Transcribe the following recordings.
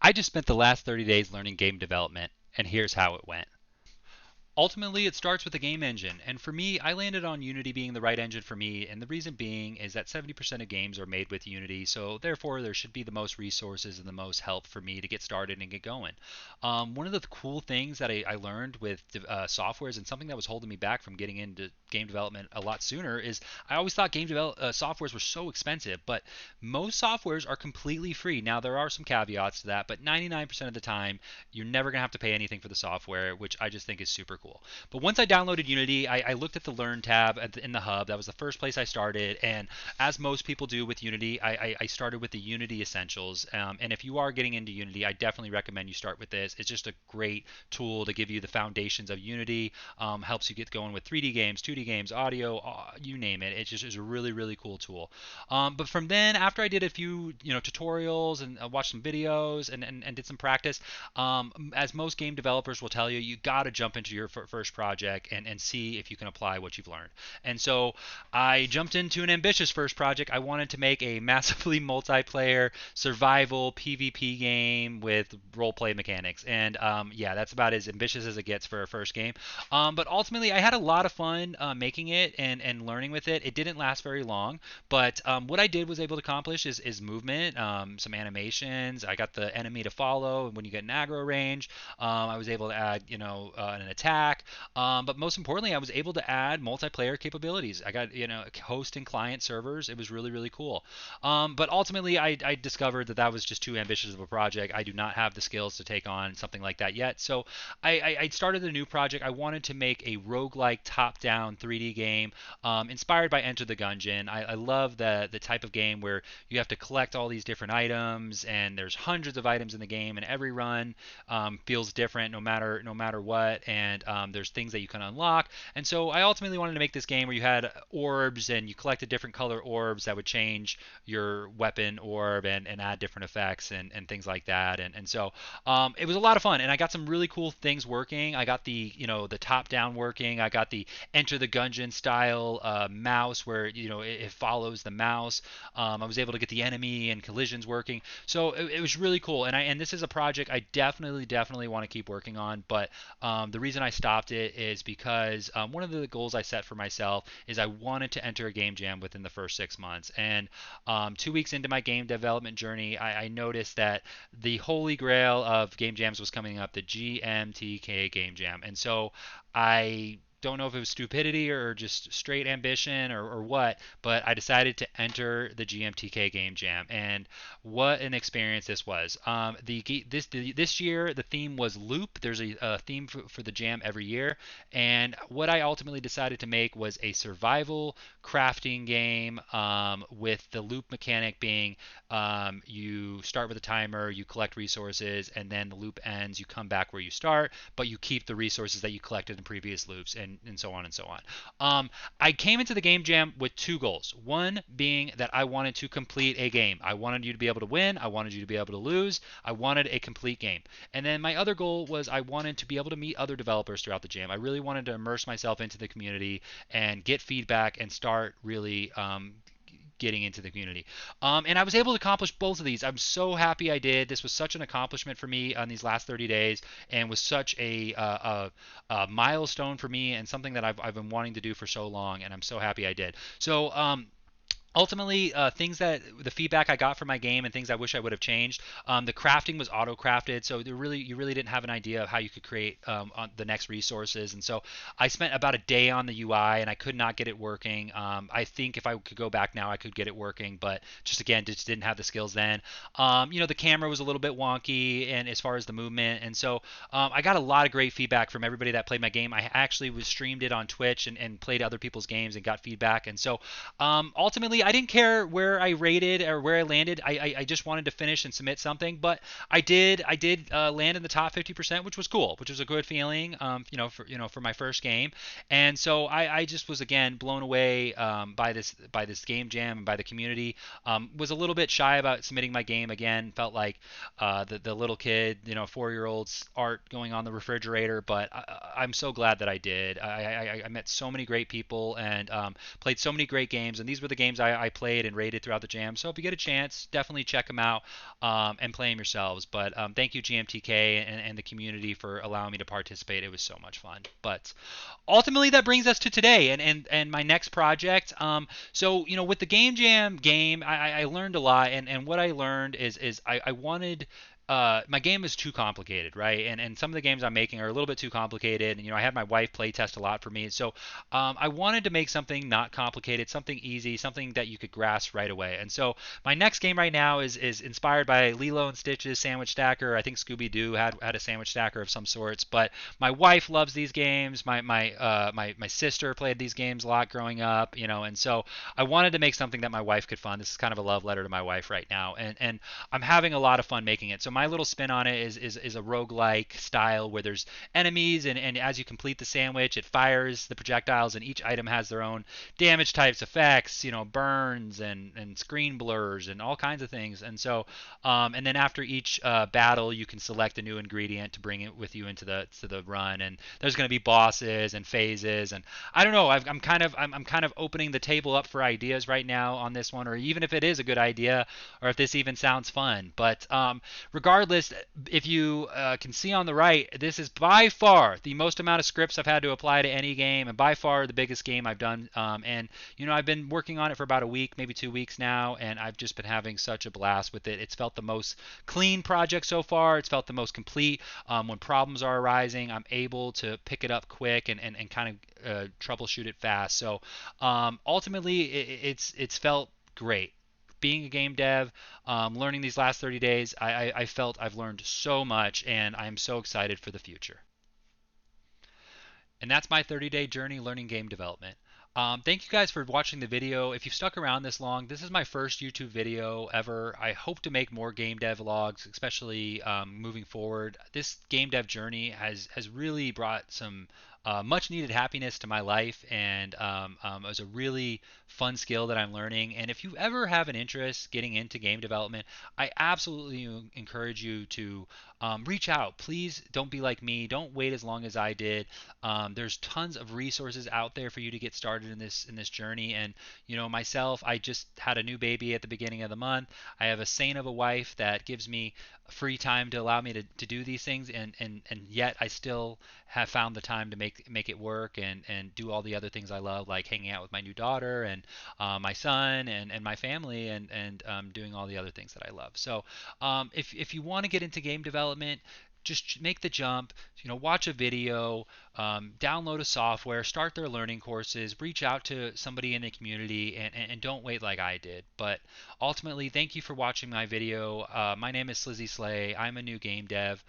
I just spent the last 30 days learning game development, and here's how it went. Ultimately, it starts with the game engine, and for me, I landed on Unity being the right engine for me, and the reason being is that 70% of games are made with Unity, so therefore there should be the most resources and the most help for me to get started and get going. One of the cool things that I learned with softwares and something that was holding me back from getting into game development a lot sooner is I always thought softwares were so expensive, but most softwares are completely free. Now there are some caveats to that, but 99% of the time you're never going to have to pay anything for the software, which I just think is super cool. But once I downloaded Unity, I looked at the Learn tab in the hub. That was the first place I started. And as most people do with Unity, I started with the Unity Essentials. And if you are getting into Unity, I definitely recommend you start with this. It's just a great tool to give you the foundations of Unity. Helps you get going with 3D games, 2D games, audio, you name it. It just is a really, really cool tool. But from then, after I did a few tutorials and watched some videos and did some practice, as most game developers will tell you, you got to jump into your first project and see if you can apply what you've learned. And so I jumped into an ambitious first project. I wanted to make a massively multiplayer survival PvP game with role play mechanics. And yeah, that's about as ambitious as it gets for a first game. But ultimately, I had a lot of fun making it and learning with it. It didn't last very long, but what I did was able to accomplish is movement, some animations. I got the enemy to follow when you get an aggro range. I was able to add, an attack. But most importantly, I was able to add multiplayer capabilities. I got, host and client servers. It was really, really cool. But ultimately, I discovered that was just too ambitious of a project. I do not have the skills to take on something like that yet. So I started a new project. I wanted to make a roguelike top-down 3D game inspired by Enter the Gungeon. I love the type of game where you have to collect all these different items, and there's hundreds of items in the game, and every run feels different no matter what. And there's things that you can unlock. And so I ultimately wanted to make this game where you had orbs and you collected different color orbs that would change your weapon orb and add different effects and things like that. And so it was a lot of fun, and I got some really cool things working. I got the top down working. I got the Enter the Gungeon style mouse where it follows the mouse. I was able to get the enemy and collisions working, so it was really cool. And this is a project I definitely want to keep working on. But the reason I stopped it is because one of the goals I set for myself is I wanted to enter a game jam within the first 6 months. And 2 weeks into my game development journey, I noticed that the holy grail of game jams was coming up, the GMTK game jam. And so I don't know if it was stupidity or just straight ambition or what, but I decided to enter the GMTK Game Jam, and what an experience this was. This year the theme was loop. There's a theme for the jam every year, and what I ultimately decided to make was a survival crafting game with the loop mechanic being you start with a timer, you collect resources, and then the loop ends. You come back where you start, but you keep the resources that you collected in previous loops, and so on and so on. I came into the game jam with two goals. One being that I wanted to complete a game. I wanted you to be able to win. I wanted you to be able to lose. I wanted a complete game. And then my other goal was I wanted to be able to meet other developers throughout the jam. I really wanted to immerse myself into the community and get feedback and start really getting into the community. And I was able to accomplish both of these. I'm so happy I did. This was such an accomplishment for me on these last 30 days, and was such a milestone for me, and something that I've been wanting to do for so long, and I'm so happy I did. So ultimately, things that the feedback I got from my game and things I wish I would have changed. The crafting was auto crafted, so you really didn't have an idea of how you could create on the next resources. And so I spent about a day on the UI, and I could not get it working. I think if I could go back now, I could get it working, but just didn't have the skills then. The camera was a little bit wonky, and as far as the movement, and so I got a lot of great feedback from everybody that played my game. I actually was streamed it on Twitch and played other people's games and got feedback. And so ultimately, I didn't care where I rated or where I landed. I just wanted to finish and submit something, but I did land in the top 50%, which was cool, which was a good feeling, for my first game. And so I just was again blown away by this game jam and by the community. Was a little bit shy about submitting my game again. Felt like the little kid, 4-year-old's art going on the refrigerator, but I'm so glad that I did. I met so many great people and played so many great games, and these were the games I played and rated throughout the jam. So if you get a chance, definitely check them out and play them yourselves. But thank you, GMTK, and the community for allowing me to participate. It was so much fun. But ultimately, that brings us to today and my next project. So with the Game Jam game, I learned a lot, and what I learned is I wanted my game is too complicated, right? And some of the games I'm making are a little bit too complicated. And I had my wife play test a lot for me, so I wanted to make something not complicated, something easy, something that you could grasp right away. And so my next game right now is inspired by Lilo and Stitch's Sandwich Stacker. I think Scooby Doo had a sandwich stacker of some sorts, but my wife loves these games. My sister played these games a lot growing up, and so I wanted to make something that my wife could fund. This is kind of a love letter to my wife right now, and I'm having a lot of fun making it. So my little spin on it is a roguelike style where there's enemies, and as you complete the sandwich, it fires the projectiles, and each item has their own damage types, effects, burns and screen blurs and all kinds of things. And so, and then after each battle, you can select a new ingredient to bring it with you into the run. And there's going to be bosses and phases, and I don't know. I'm kind of opening the table up for ideas right now on this one, or even if it is a good idea, or if this even sounds fun. But regardless, if you can see on the right, this is by far the most amount of scripts I've had to apply to any game, and by far the biggest game I've done. And I've been working on it for about a week, maybe 2 weeks now, and I've just been having such a blast with it. It's felt the most clean project so far. It's felt the most complete. When problems are arising, I'm able to pick it up quick and kind of troubleshoot it fast. So ultimately, it's felt great being a game dev, learning these last 30 days. I felt I've learned so much, and I'm so excited for the future. And that's my 30-day journey learning game development. Thank you guys for watching the video. If you've stuck around this long, this is my first YouTube video ever. I hope to make more game dev vlogs, especially moving forward. This game dev journey has really brought some much needed happiness to my life, and it was a really fun skill that I'm learning. And if you ever have an interest getting into game development, I absolutely encourage you to reach out. Please don't be like me. Don't wait as long as I did. There's tons of resources out there for you to get started in this journey. And myself, I just had a new baby at the beginning of the month. I have a saint of a wife that gives me free time to allow me to do these things, and yet I still have found the time to make it work and do all the other things I love, like hanging out with my new daughter and my son and my family, and doing all the other things that I love. So if you want to get into game development, just make the jump, watch a video, download a software, start their learning courses, reach out to somebody in the community, and don't wait like I did. But ultimately, thank you for watching my video. My name is Slizzy Slay. I'm a new game dev.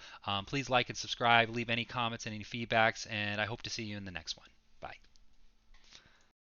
Please like and subscribe, leave any comments and any feedbacks, and I hope to see you in the next one. Bye.